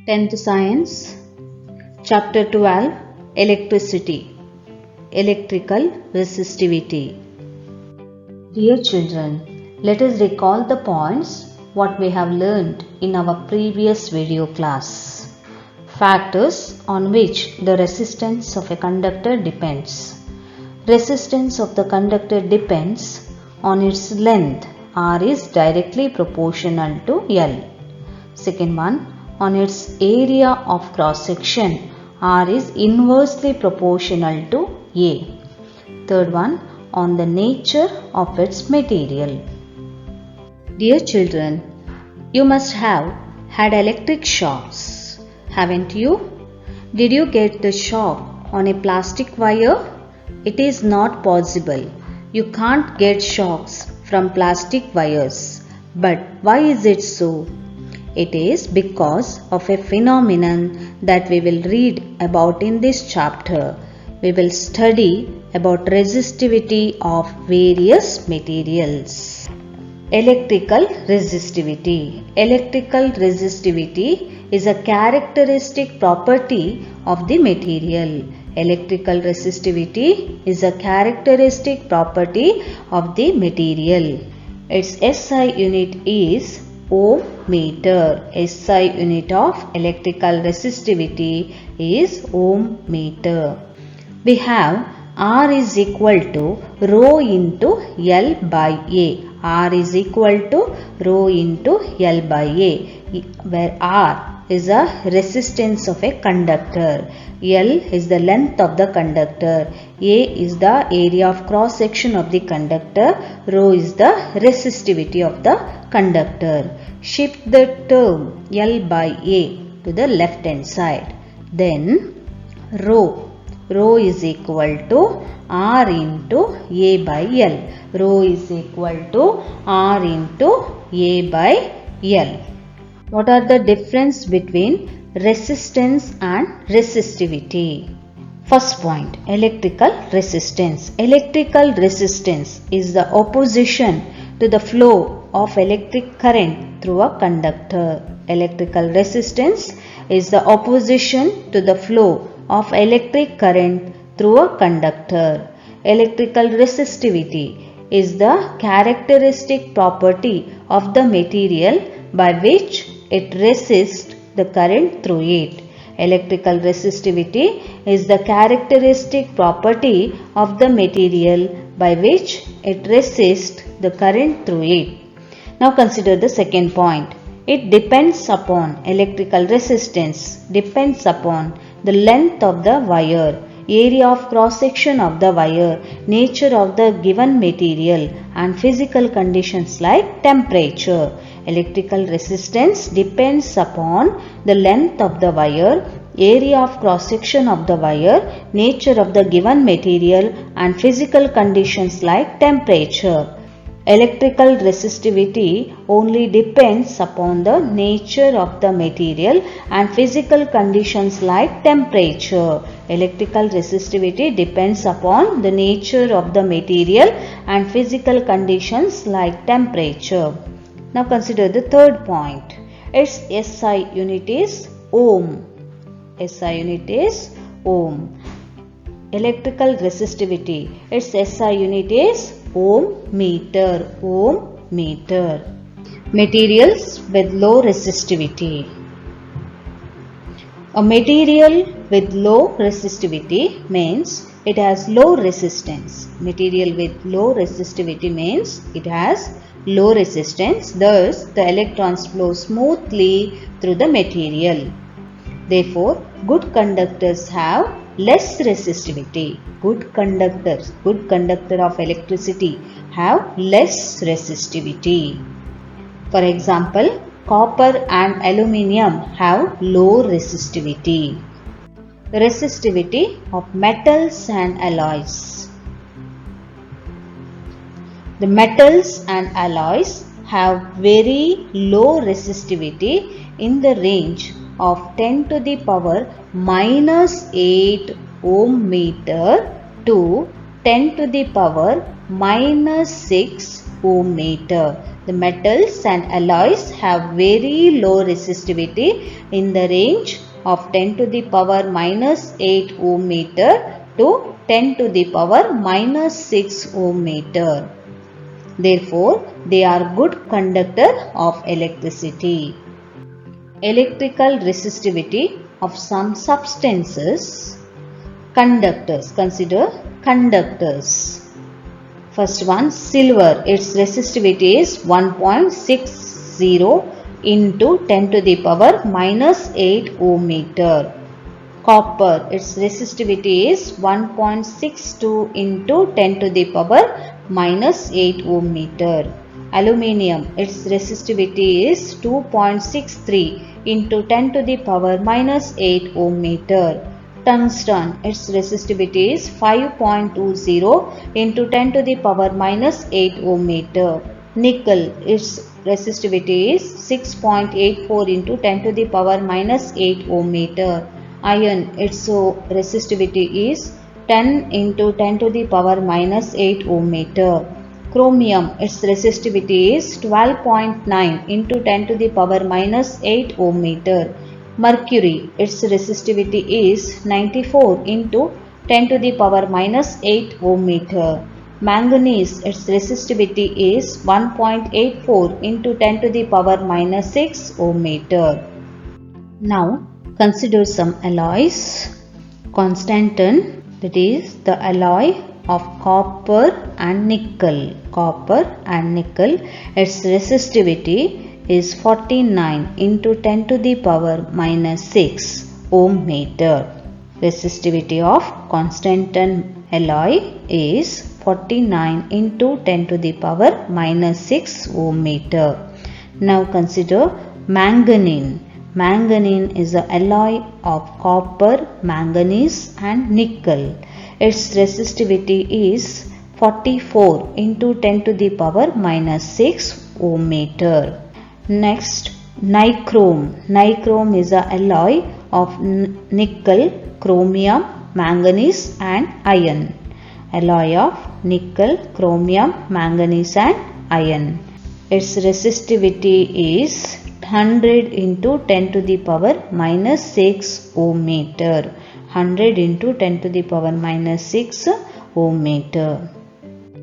10th Science, Chapter 12, Electricity, Electrical Resistivity. Dear children, let us recall the points what we have learned in our previous video class. Factors on which the resistance of a conductor depends. Resistance of the conductor depends on its length. R is directly proportional to L. Second one, on its area of cross section. R is inversely proportional to A. Third one, on the nature of its material. Dear children, you must have had electric shocks, haven't you? Did you get the shock on a plastic wire? It is not possible. You can't get shocks from plastic wires. But why is it so? It is because of a phenomenon that we will read about in this chapter. We will study about resistivity of various materials. Electrical resistivity. Electrical resistivity is a characteristic property of the material. Electrical resistivity is a characteristic property of the material. Its SI unit is ohm meter. SI unit of electrical resistivity is ohm meter. We have R is equal to rho into L by A. R is equal to rho into L by A, where R is a resistance of a conductor. L is the length of the conductor. A is the area of cross section of the conductor. Rho is the resistivity of the conductor. Shift the term L by A to the left hand side. Then rho is equal to R into A by L. Rho is equal to R into A by L. What are the difference between resistance and resistivity? First point, electrical resistance. Electrical resistance is the opposition to the flow of electric current through a conductor. Electrical resistance is the opposition to the flow of electric current through a conductor. Electrical resistivity is the characteristic property of the material by which it resists the current through it. Electrical resistivity is the characteristic property of the material by which it resists the current through it. Now consider the second point. It depends upon electrical resistance depends upon the length of the wire, area of cross section of the wire, nature of the given material and physical conditions like temperature. Electrical resistance depends upon the length of the wire, area of cross section of the wire, nature of the given material and physical conditions like temperature. Electrical resistivity only depends upon the nature of the material and physical conditions like temperature. Electrical resistivity depends upon the nature of the material and physical conditions like temperature. Now consider the third point. Its SI unit is ohm. SI unit is ohm. Electrical resistivity. Its SI unit is ohm meter. Ohm meter. Materials with low resistivity. A material with low resistivity means it has low resistance. Material with low resistivity means it has low resistance. Thus, the electrons flow smoothly through the material. Therefore, good conductors have less resistivity. Good conductor of electricity have less resistivity. For example, copper and aluminium have low resistivity. Resistivity of metals and alloys. The metals and alloys have very low resistivity in the range of 10 to the power minus 8 ohm meter to 10 to the power minus 6 ohm meter. The metals and alloys have very low resistivity in the range of 10 to the power minus 8 ohm meter to 10 to the power minus 6 ohm meter. Therefore, they are good conductor of electricity. Electrical resistivity of some substances. Conductors. Consider conductors. First one, silver. Its resistivity is 1.60 into 10 to the power minus 8 ohm meter. Copper. Its resistivity is 1.62 into 10 to the power minus 8 ohm meter. Aluminium. Its resistivity is 2.63 into 10 to the power minus 8 ohm meter. Tungsten, its resistivity is 5.20 into 10 to the power minus 8 ohm meter. Nickel, its resistivity is 6.84 into 10 to the power minus 8 ohm meter. Iron, its resistivity is 10 into 10 to the power minus 8 ohm meter. Chromium, its resistivity is 12.9 into 10 to the power minus 8 ohm meter. Mercury, its resistivity is 94 into 10 to the power minus 8 ohm meter. Manganese, its resistivity is 1.84 into 10 to the power minus 6 ohm meter. Now consider some alloys. Constantan, that is the alloy of copper and nickel. Copper and nickel, its resistivity is 49 into 10 to the power minus 6 ohm meter. Resistivity of constantan alloy is 49 into 10 to the power minus 6 ohm meter. Now consider manganese. Manganese is an alloy of copper, manganese and nickel. Its resistivity is 44 into 10 to the power minus 6 ohm meter. Next, nichrome. Nichrome is an alloy of nickel, chromium, manganese and iron. Alloy of nickel, chromium, manganese and iron. Its resistivity is 100 into 10 to the power minus 6 ohm meter. 100 into 10 to the power minus 6 ohm meter.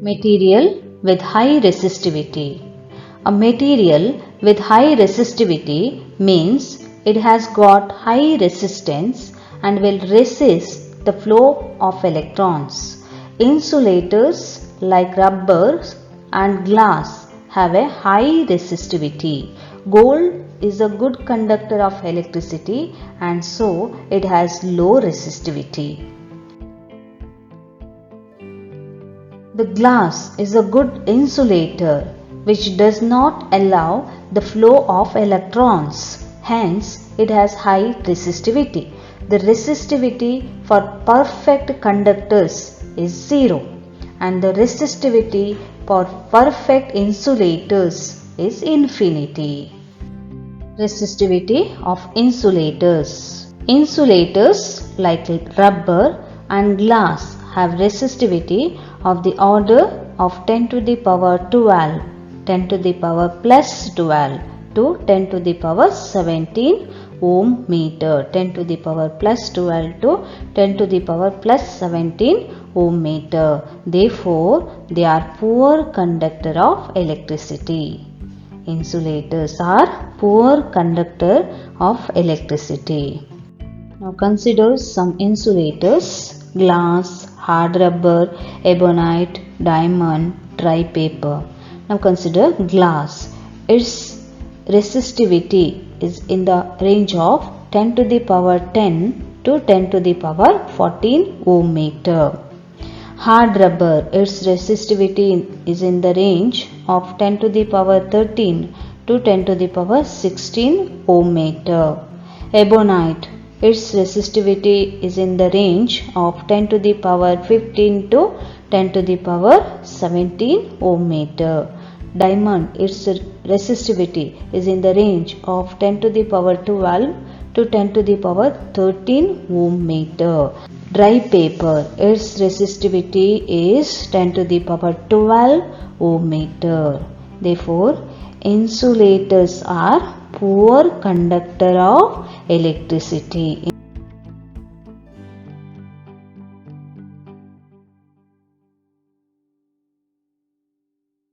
Material with high resistivity. A material with high resistivity means it has got high resistance and will resist the flow of electrons. Insulators like rubbers and glass have a high resistivity. Gold is a good conductor of electricity and so it has low resistivity. The glass is a good insulator which does not allow the flow of electrons. Hence, it has high resistivity. The resistivity for perfect conductors is 0 and the resistivity for perfect insulators is infinity. Resistivity of insulators. Insulators like rubber and glass have resistivity of the order of 10 to the power 12, 10 to the power plus 12 to 10 to the power 17 ohm meter. 10 to the power plus 12 to 10 to the power plus 17 ohm meter. Therefore, they are poor conductor of electricity. Insulators are poor conductor of electricity. Now consider some insulators: glass, hard rubber, ebonite, diamond, dry paper. Now consider glass. Its resistivity is in the range of 10 to the power 10 to 10 to the power 14 ohm meter. Hard rubber, its resistivity is in the range of 10 to the power 13 to 10 to the power 16 ohm meter. Ebonite, its resistivity is in the range of 10 to the power 15 to 10 to the power 17 ohm meter. Diamond, its resistivity is in the range of 10 to the power 12 to 10 to the power 13 ohm meter. Dry paper, its resistivity is 10 to the power 12 ohm meter. Therefore, Insulators are poor conductor of electricity.